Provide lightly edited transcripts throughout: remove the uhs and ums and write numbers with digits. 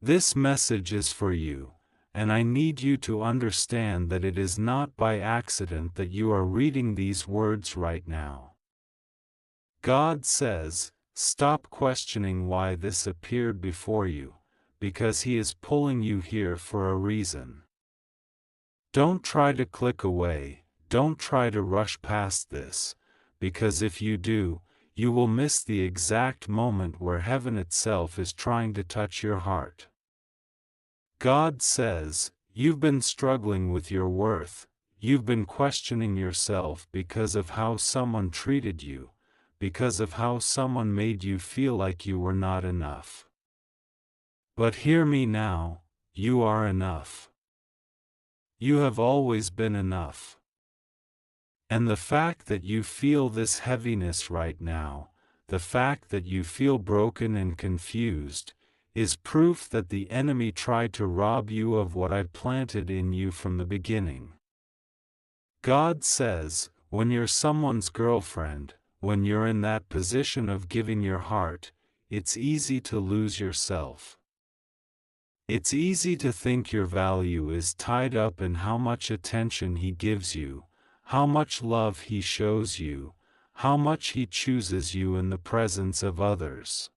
This message is for you, and I need you to understand that it is not by accident that you are reading these words right now. God says, stop questioning why this appeared before you, because He is pulling you here for a reason. Don't try to click away, don't try to rush past this, because if you do, you will miss the exact moment where heaven itself is trying to touch your heart. God says, you've been struggling with your worth, you've been questioning yourself because of how someone treated you, because of how someone made you feel like you were not enough. But hear me now, you are enough. You have always been enough. And the fact that you feel this heaviness right now, the fact that you feel broken and confused, is proof that the enemy tried to rob you of what I planted in you from the beginning. God says, when you're someone's girlfriend, when you're in that position of giving your heart, it's easy to lose yourself. It's easy to think your value is tied up in how much attention He gives you, how much love He shows you, how much He chooses you in the presence of others.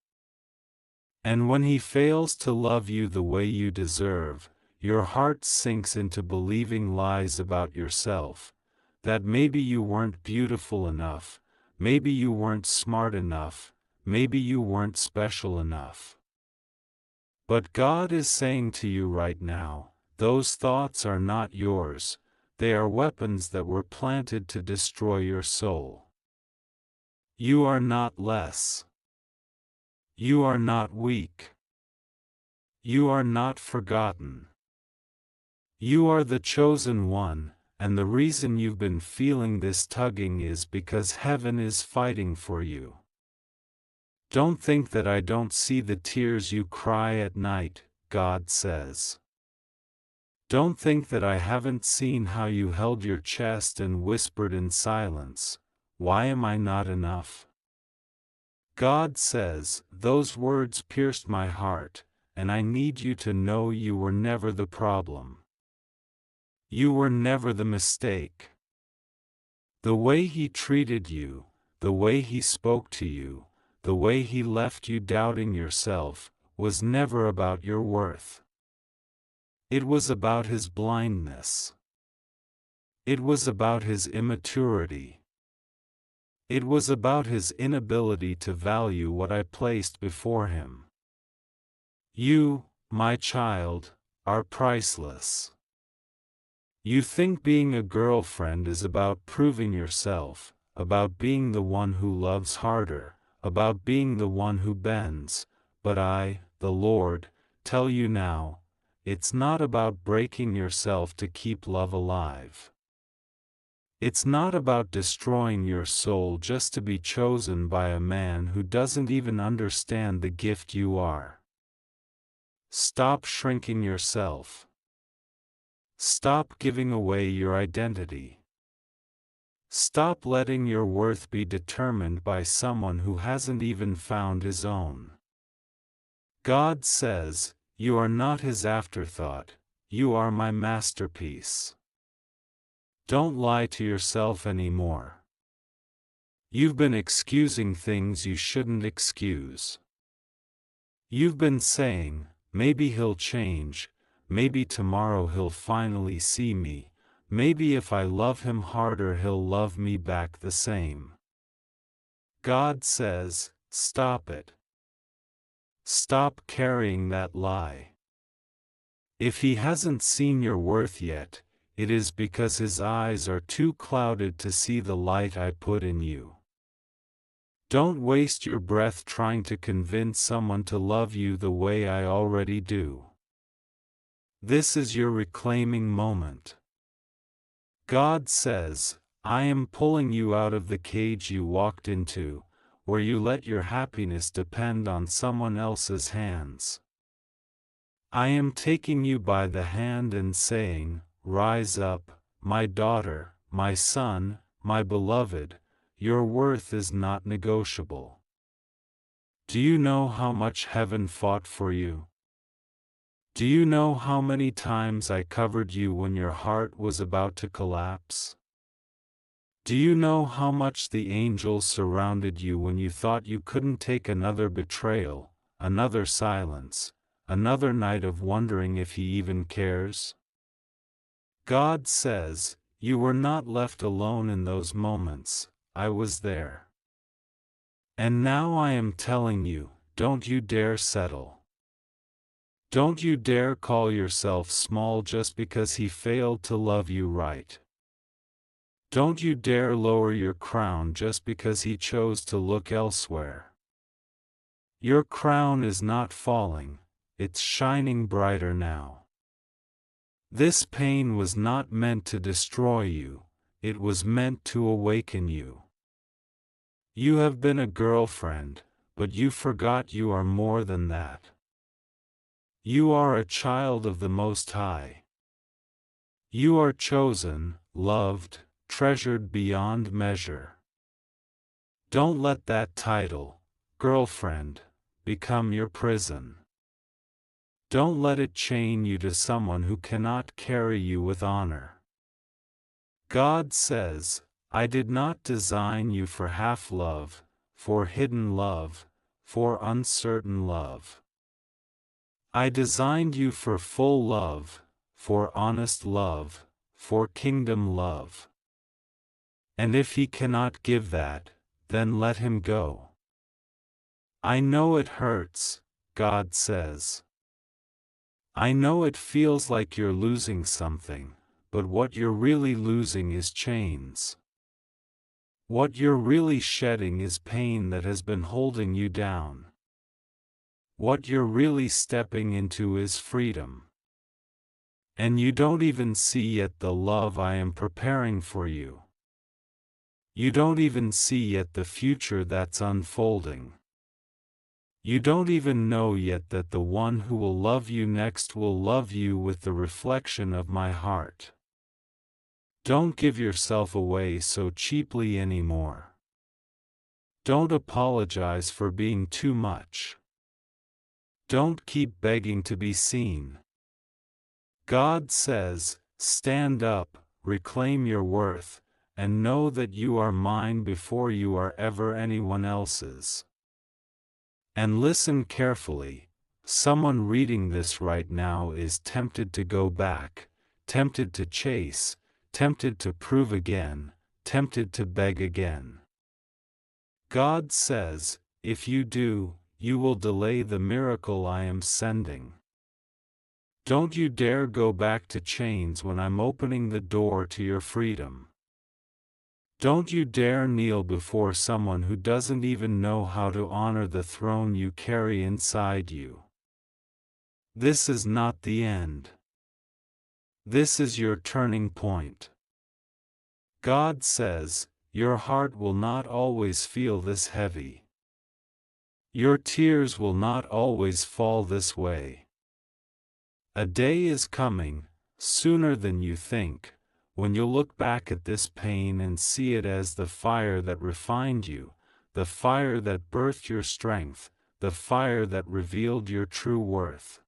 And when He fails to love you the way you deserve, your heart sinks into believing lies about yourself, that maybe you weren't beautiful enough, maybe you weren't smart enough, maybe you weren't special enough. But God is saying to you right now, those thoughts are not yours, they are weapons that were planted to destroy your soul. You are not less. You are not weak. You are not forgotten. You are the chosen one, and the reason you've been feeling this tugging is because heaven is fighting for you. Don't think that I don't see the tears you cry at night, God says. Don't think that I haven't seen how you held your chest and whispered in silence, "Why am I not enough?" God says, those words pierced my heart, and I need you to know you were never the problem. You were never the mistake. The way He treated you, the way He spoke to you, the way He left you doubting yourself, was never about your worth. It was about His blindness. It was about His immaturity. It was about His inability to value what I placed before Him. You, my child, are priceless. You think being a girlfriend is about proving yourself, about being the one who loves harder, about being the one who bends, but I, the Lord, tell you now, it's not about breaking yourself to keep love alive. It's not about destroying your soul just to be chosen by a man who doesn't even understand the gift you are. Stop shrinking yourself. Stop giving away your identity. Stop letting your worth be determined by someone who hasn't even found his own. God says, you are not His afterthought, you are my masterpiece. Don't lie to yourself anymore. You've been excusing things you shouldn't excuse. You've been saying, maybe he'll change, maybe tomorrow he'll finally see me, maybe if I love him harder he'll love me back the same. God says, stop it. Stop carrying that lie. If He hasn't seen your worth yet, it is because His eyes are too clouded to see the light I put in you. Don't waste your breath trying to convince someone to love you the way I already do. This is your reclaiming moment. God says, I am pulling you out of the cage you walked into, where you let your happiness depend on someone else's hands. I am taking you by the hand and saying, rise up, my daughter, my son, my beloved, your worth is not negotiable. Do you know how much heaven fought for you? Do you know how many times I covered you when your heart was about to collapse? Do you know how much the angels surrounded you when you thought you couldn't take another betrayal, another silence, another night of wondering if He even cares? God says, you were not left alone in those moments, I was there. And now I am telling you, don't you dare settle. Don't you dare call yourself small just because He failed to love you right. Don't you dare lower your crown just because He chose to look elsewhere. Your crown is not falling, it's shining brighter now. This pain was not meant to destroy you, it was meant to awaken you. You have been a girlfriend, but you forgot you are more than that. You are a child of the Most High. You are chosen, loved, treasured beyond measure. Don't let that title, girlfriend, become your prison. Don't let it chain you to someone who cannot carry you with honor. God says, I did not design you for half love, for hidden love, for uncertain love. I designed you for full love, for honest love, for kingdom love. And if He cannot give that, then let Him go. I know it hurts, God says. I know it feels like you're losing something, but what you're really losing is chains. What you're really shedding is pain that has been holding you down. What you're really stepping into is freedom. And you don't even see yet the love I am preparing for you. You don't even see yet the future that's unfolding. You don't even know yet that the one who will love you next will love you with the reflection of my heart. Don't give yourself away so cheaply anymore. Don't apologize for being too much. Don't keep begging to be seen. God says, stand up, reclaim your worth, and know that you are mine before you are ever anyone else's. And listen carefully, someone reading this right now is tempted to go back, tempted to chase, tempted to prove again, tempted to beg again. God says, if you do, you will delay the miracle I am sending. Don't you dare go back to chains when I'm opening the door to your freedom. Don't you dare kneel before someone who doesn't even know how to honor the throne you carry inside you. This is not the end. This is your turning point. God says, your heart will not always feel this heavy. Your tears will not always fall this way. A day is coming, sooner than you think, when you'll look back at this pain and see it as the fire that refined you, the fire that birthed your strength, the fire that revealed your true worth.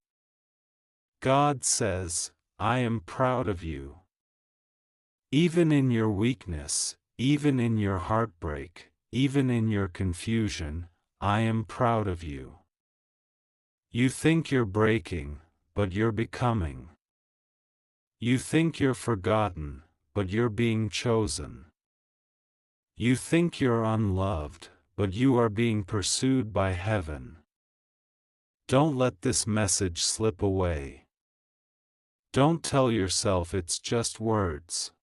God says, I am proud of you. Even in your weakness, even in your heartbreak, even in your confusion, I am proud of you. You think you're breaking, but you're becoming. You think you're forgotten, but you're being chosen. You think you're unloved, but you are being pursued by heaven. Don't let this message slip away. Don't tell yourself it's just words.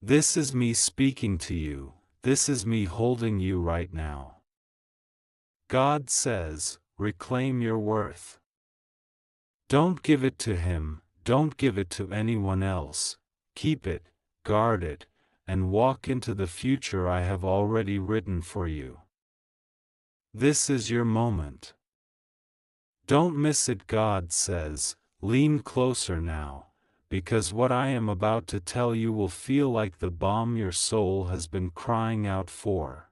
This is me speaking to you, this is me holding you right now. God says, reclaim your worth. Don't give it to Him, don't give it to anyone else, keep it, guard it, and walk into the future I have already written for you. This is your moment. Don't miss it. God says, lean closer now, because what I am about to tell you will feel like the balm your soul has been crying out for.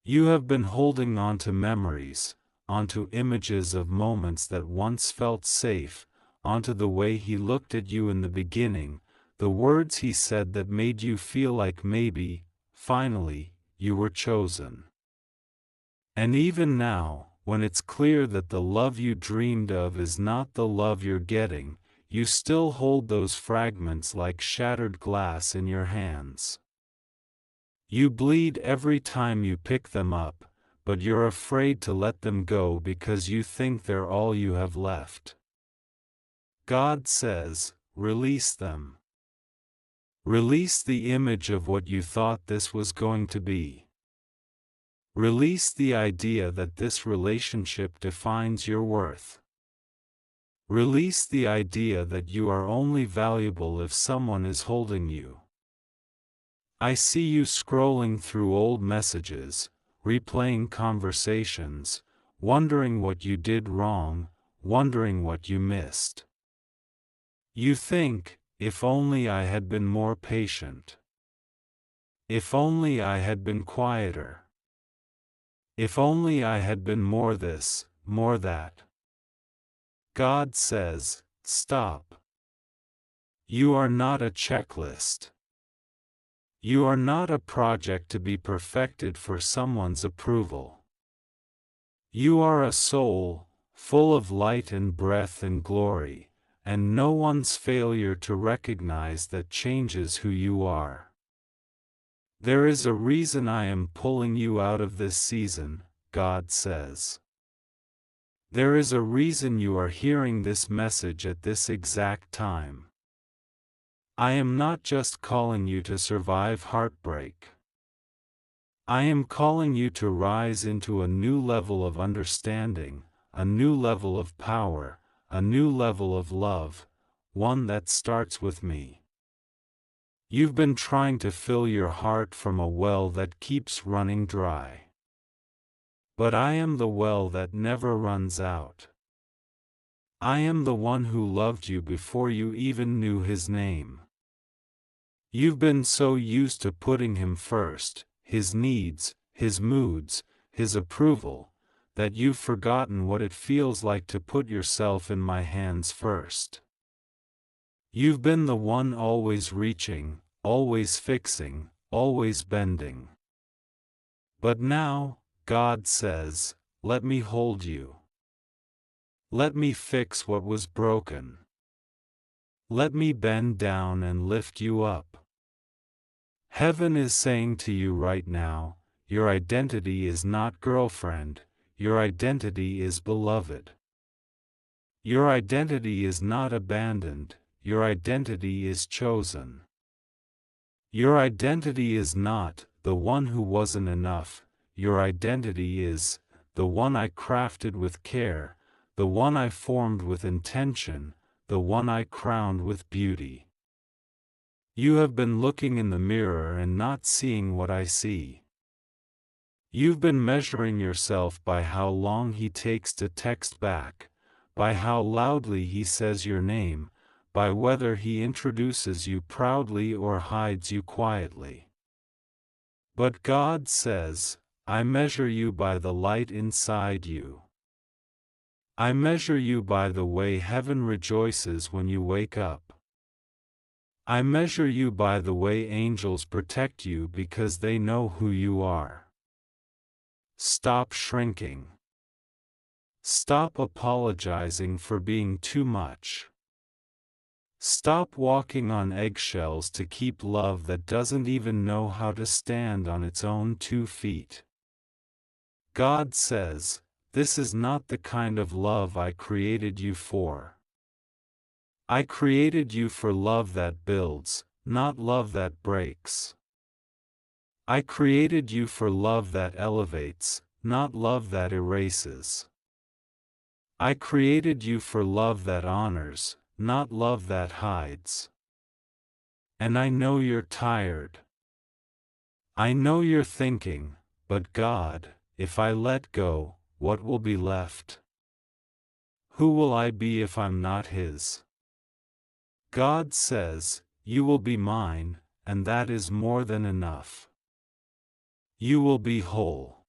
You have been holding on to memories, onto images of moments that once felt safe, onto the way he looked at you in the beginning, the words he said that made you feel like maybe, finally, you were chosen. And even now, when it's clear that the love you dreamed of is not the love you're getting, you still hold those fragments like shattered glass in your hands. You bleed every time you pick them up, but you're afraid to let them go because you think they're all you have left. God says, release them. Release the image of what you thought this was going to be. Release the idea that this relationship defines your worth. Release the idea that you are only valuable if someone is holding you. I see you scrolling through old messages, replaying conversations, wondering what you did wrong, wondering what you missed. You think, if only I had been more patient. If only I had been quieter. If only I had been more this, more that. God says, stop. You are not a checklist. You are not a project to be perfected for someone's approval. You are a soul, full of light and breath and glory, and no one's failure to recognize that changes who you are. There is a reason I am pulling you out of this season, God says. There is a reason you are hearing this message at this exact time. I am not just calling you to survive heartbreak. I am calling you to rise into a new level of understanding, a new level of power, a new level of love, one that starts with me. You've been trying to fill your heart from a well that keeps running dry. But I am the well that never runs out. I am the one who loved you before you even knew his name. You've been so used to putting him first, his needs, his moods, his approval, that you've forgotten what it feels like to put yourself in my hands first. You've been the one always reaching, always fixing, always bending. But now, God says, let me hold you. Let me fix what was broken. Let me bend down and lift you up. Heaven is saying to you right now, your identity is not girlfriend, your identity is beloved. Your identity is not abandoned, your identity is chosen. Your identity is not the one who wasn't enough, your identity is the one I crafted with care, the one I formed with intention, the one I crowned with beauty. You have been looking in the mirror and not seeing what I see. You've been measuring yourself by how long he takes to text back, by how loudly he says your name, by whether he introduces you proudly or hides you quietly. But God says, I measure you by the light inside you. I measure you by the way heaven rejoices when you wake up. I measure you by the way angels protect you because they know who you are. Stop shrinking. Stop apologizing for being too much. Stop walking on eggshells to keep love that doesn't even know how to stand on its own 2 feet. God says, this is not the kind of love I created you for. I created you for love that builds, not love that breaks. I created you for love that elevates, not love that erases. I created you for love that honors, not love that hides. And I know you're tired. I know you're thinking, but God, if I let go, what will be left? Who will I be if I'm not His? God says, you will be mine, and that is more than enough. You will be whole.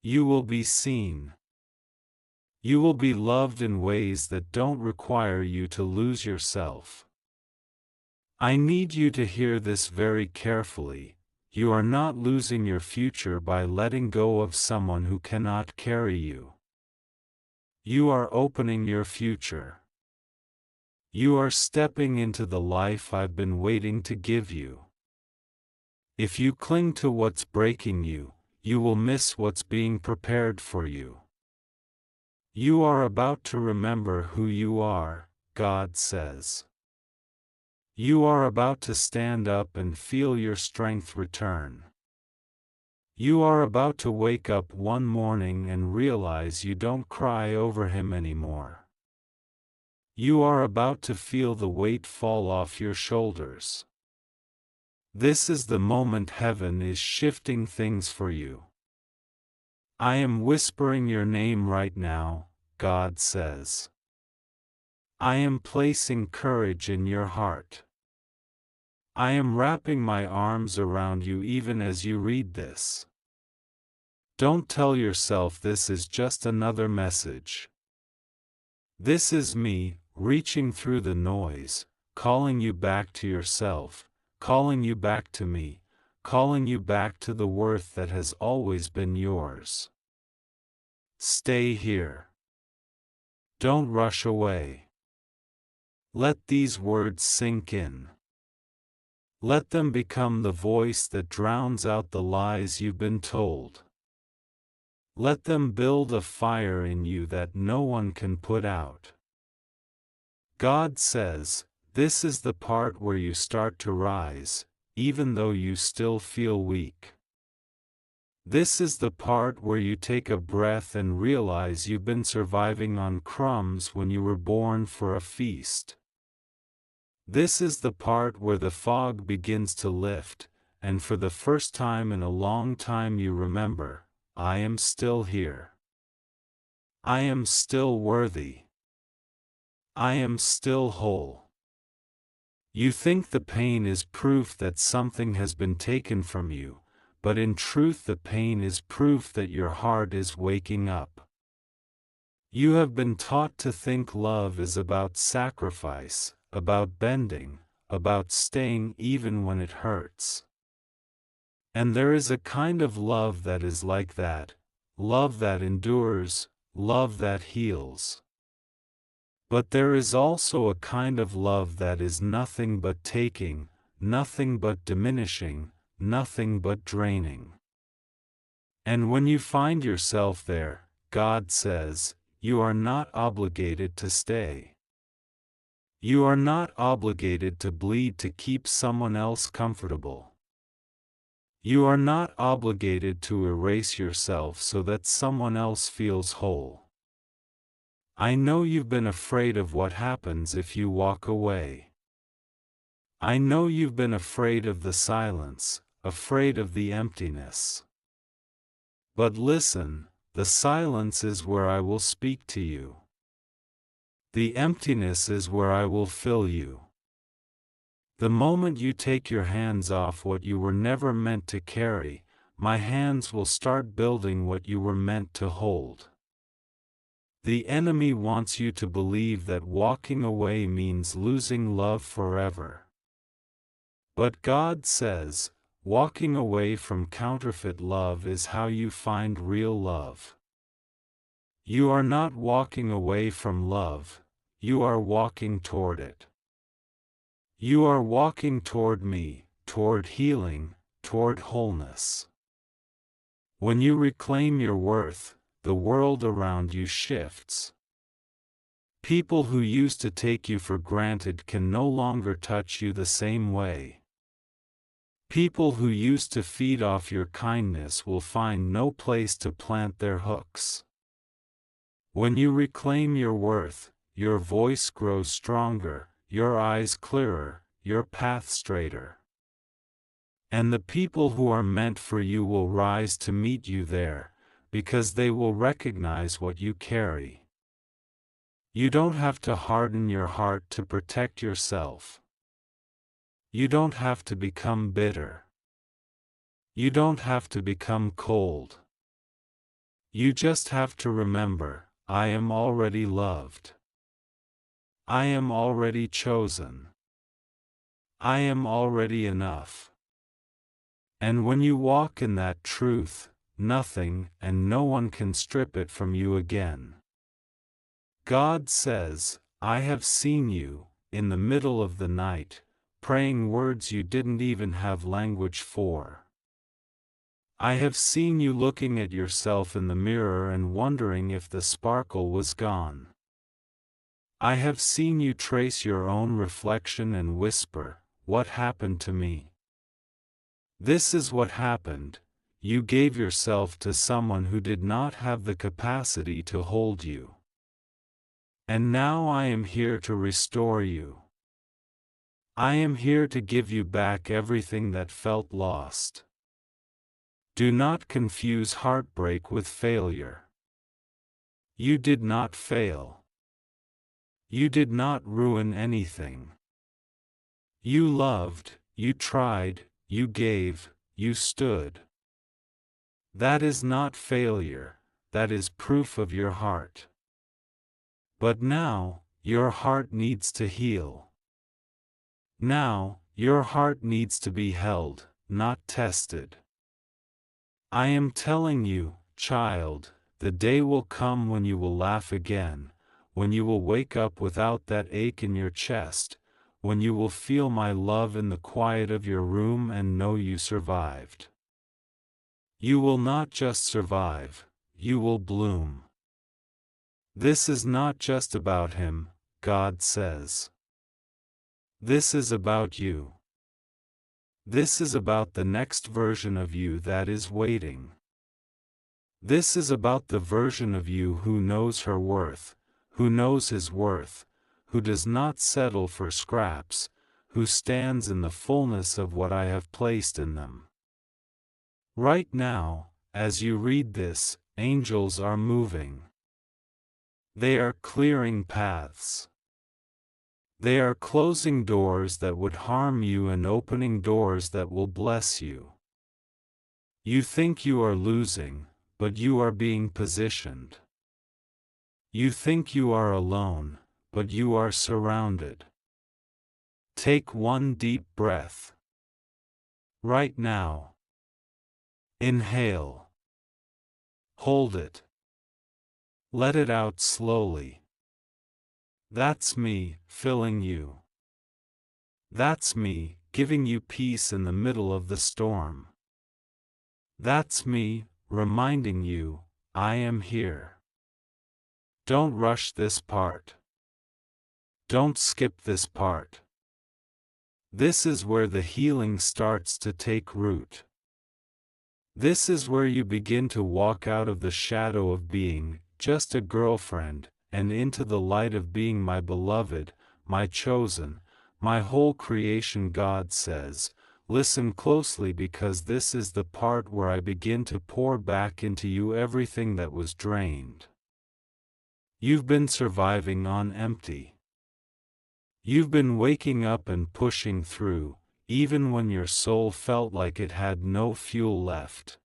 You will be seen. You will be loved in ways that don't require you to lose yourself. I need you to hear this very carefully. You are not losing your future by letting go of someone who cannot carry you. You are opening your future. You are stepping into the life I've been waiting to give you. If you cling to what's breaking you, you will miss what's being prepared for you. You are about to remember who you are, God says. You are about to stand up and feel your strength return. You are about to wake up one morning and realize you don't cry over him anymore. You are about to feel the weight fall off your shoulders. This is the moment heaven is shifting things for you. I am whispering your name right now, God says. I am placing courage in your heart. I am wrapping my arms around you even as you read this. Don't tell yourself this is just another message. This is me, reaching through the noise, calling you back to yourself, calling you back to me, calling you back to the worth that has always been yours. Stay here. Don't rush away. Let these words sink in. Let them become the voice that drowns out the lies you've been told. Let them build a fire in you that no one can put out. God says, this is the part where you start to rise, even though you still feel weak. This is the part where you take a breath and realize you've been surviving on crumbs when you were born for a feast. This is the part where the fog begins to lift, and for the first time in a long time you remember, I am still here. I am still worthy. I am still whole. You think the pain is proof that something has been taken from you, but in truth the pain is proof that your heart is waking up. You have been taught to think love is about sacrifice, about bending, about staying even when it hurts. And there is a kind of love that is like that, love that endures, love that heals. But there is also a kind of love that is nothing but taking, nothing but diminishing, nothing but draining. And when you find yourself there, God says, you are not obligated to stay. You are not obligated to bleed to keep someone else comfortable. You are not obligated to erase yourself so that someone else feels whole. I know you've been afraid of what happens if you walk away. I know you've been afraid of the silence, afraid of the emptiness. But listen, the silence is where I will speak to you. The emptiness is where I will fill you. The moment you take your hands off what you were never meant to carry, my hands will start building what you were meant to hold. The enemy wants you to believe that walking away means losing love forever. But God says, walking away from counterfeit love is how you find real love. You are not walking away from love, you are walking toward it. You are walking toward me, toward healing, toward wholeness. When you reclaim your worth, the world around you shifts. People who used to take you for granted can no longer touch you the same way. People who used to feed off your kindness will find no place to plant their hooks. When you reclaim your worth, your voice grows stronger, your eyes clearer, your path straighter. And the people who are meant for you will rise to meet you there, because they will recognize what you carry. You don't have to harden your heart to protect yourself. You don't have to become bitter. You don't have to become cold. You just have to remember, I am already loved. I am already chosen. I am already enough. And when you walk in that truth, nothing and no one can strip it from you again. God says, I have seen you, in the middle of the night, praying words you didn't even have language for. I have seen you looking at yourself in the mirror and wondering if the sparkle was gone. I have seen you trace your own reflection and whisper, "What happened to me?" This is what happened. You gave yourself to someone who did not have the capacity to hold you. And now I am here to restore you. I am here to give you back everything that felt lost. Do not confuse heartbreak with failure. You did not fail. You did not ruin anything. You loved, you tried, you gave, you stood. That is not failure, that is proof of your heart. But now, your heart needs to heal. Now, your heart needs to be held, not tested. I am telling you, child, the day will come when you will laugh again, when you will wake up without that ache in your chest, when you will feel my love in the quiet of your room and know you survived. You will not just survive, you will bloom. This is not just about him, God says. This is about you. This is about the next version of you that is waiting. This is about the version of you who knows her worth, who knows his worth, who does not settle for scraps, who stands in the fullness of what I have placed in them. Right now, as you read this, angels are moving. They are clearing paths. They are closing doors that would harm you and opening doors that will bless you. You think you are losing, but you are being positioned. You think you are alone, but you are surrounded. Take one deep breath. Right now. Inhale. Hold it. Let it out slowly. That's me, filling you. That's me, giving you peace in the middle of the storm. That's me, reminding you, I am here. Don't rush this part. Don't skip this part. This is where the healing starts to take root. This is where you begin to walk out of the shadow of being just a girlfriend, and into the light of being my beloved, my chosen, my whole creation. God says, listen closely, because this is the part where I begin to pour back into you everything that was drained. You've been surviving on empty. You've been waking up and pushing through, even when your soul felt like it had no fuel left.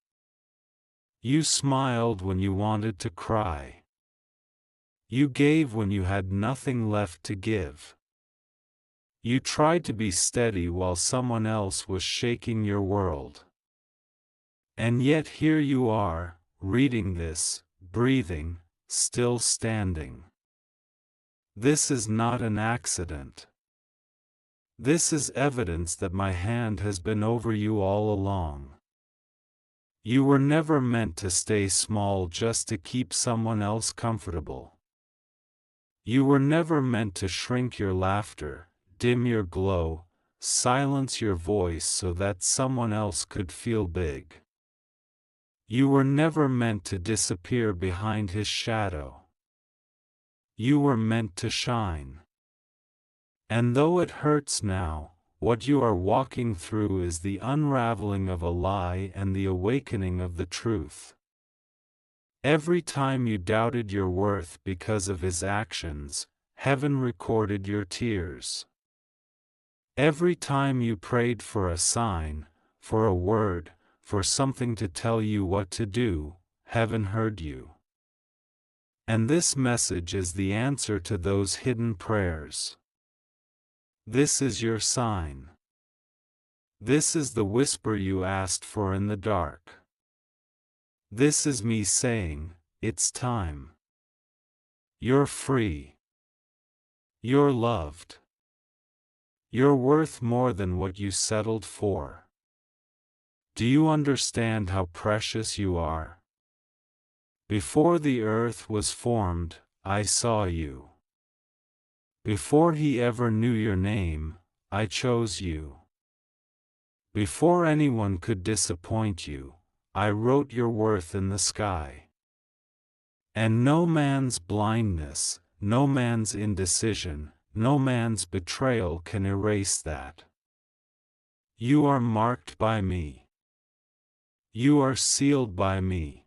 You smiled when you wanted to cry. You gave when you had nothing left to give. You tried to be steady while someone else was shaking your world. And yet here you are, reading this, breathing, still standing. This is not an accident. This is evidence that my hand has been over you all along. You were never meant to stay small just to keep someone else comfortable. You were never meant to shrink your laughter, dim your glow, silence your voice so that someone else could feel big. You were never meant to disappear behind his shadow. You were meant to shine. And though it hurts now, what you are walking through is the unraveling of a lie and the awakening of the truth. Every time you doubted your worth because of his actions, heaven recorded your tears. Every time you prayed for a sign, for a word, for something to tell you what to do, heaven heard you. And this message is the answer to those hidden prayers. This is your sign. This is the whisper you asked for in the dark. This is me saying, it's time. You're free. You're loved. You're worth more than what you settled for. Do you understand how precious you are? Before the earth was formed, I saw you. Before he ever knew your name, I chose you. Before anyone could disappoint you, I wrote your worth in the sky. And no man's blindness, no man's indecision, no man's betrayal can erase that. You are marked by me. You are sealed by me.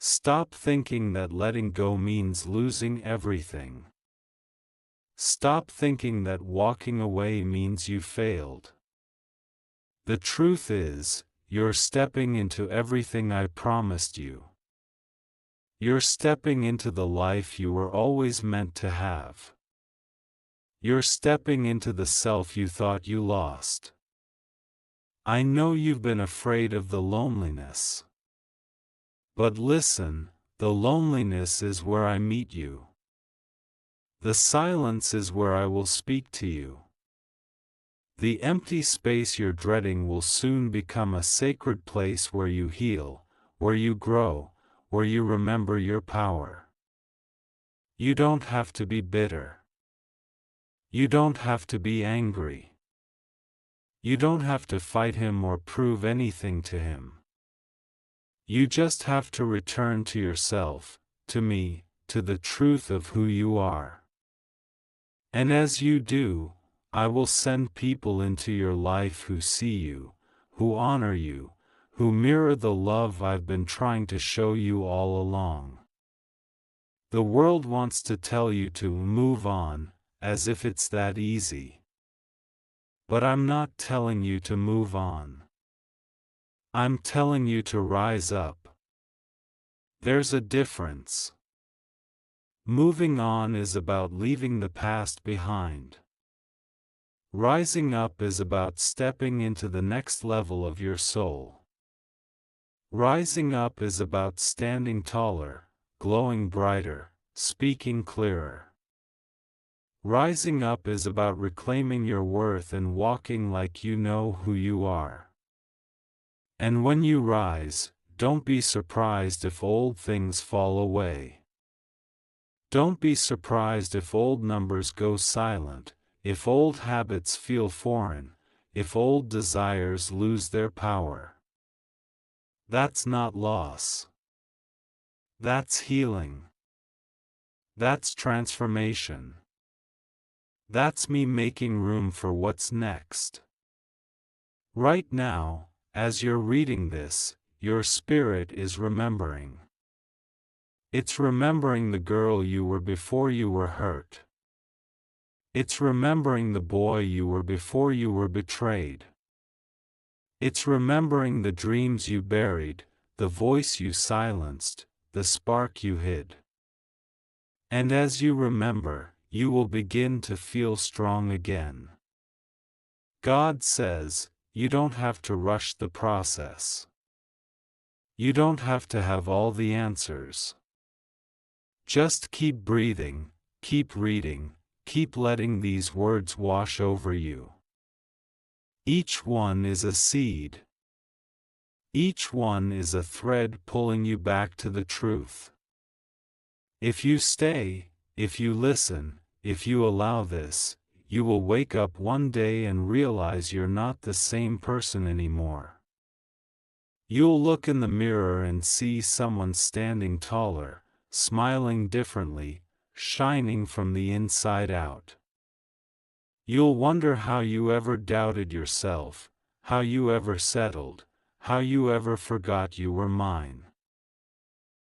Stop thinking that letting go means losing everything. Stop thinking that walking away means you failed. The truth is, you're stepping into everything I promised you. You're stepping into the life you were always meant to have. You're stepping into the self you thought you lost. I know you've been afraid of the loneliness. But listen, the loneliness is where I meet you. The silence is where I will speak to you. The empty space you're dreading will soon become a sacred place where you heal, where you grow, where you remember your power. You don't have to be bitter. You don't have to be angry. You don't have to fight him or prove anything to him. You just have to return to yourself, to me, to the truth of who you are. And as you do, I will send people into your life who see you, who honor you, who mirror the love I've been trying to show you all along. The world wants to tell you to move on, as if it's that easy. But I'm not telling you to move on. I'm telling you to rise up. There's a difference. Moving on is about leaving the past behind. Rising up is about stepping into the next level of your soul. Rising up is about standing taller, glowing brighter, speaking clearer. Rising up is about reclaiming your worth and walking like you know who you are. And when you rise, don't be surprised if old things fall away. Don't be surprised if old numbers go silent, if old habits feel foreign, if old desires lose their power. That's not loss. That's healing. That's transformation. That's me making room for what's next. Right now, as you're reading this, your spirit is remembering. It's remembering the girl you were before you were hurt. It's remembering the boy you were before you were betrayed. It's remembering the dreams you buried, the voice you silenced, the spark you hid. And as you remember, you will begin to feel strong again. God says, you don't have to rush the process. You don't have to have all the answers. Just keep breathing, keep reading, keep letting these words wash over you. Each one is a seed. Each one is a thread pulling you back to the truth. If you stay, if you listen, if you allow this, you will wake up one day and realize you're not the same person anymore. You'll look in the mirror and see someone standing taller, smiling differently, shining from the inside out. You'll wonder how you ever doubted yourself, how you ever settled, how you ever forgot you were mine.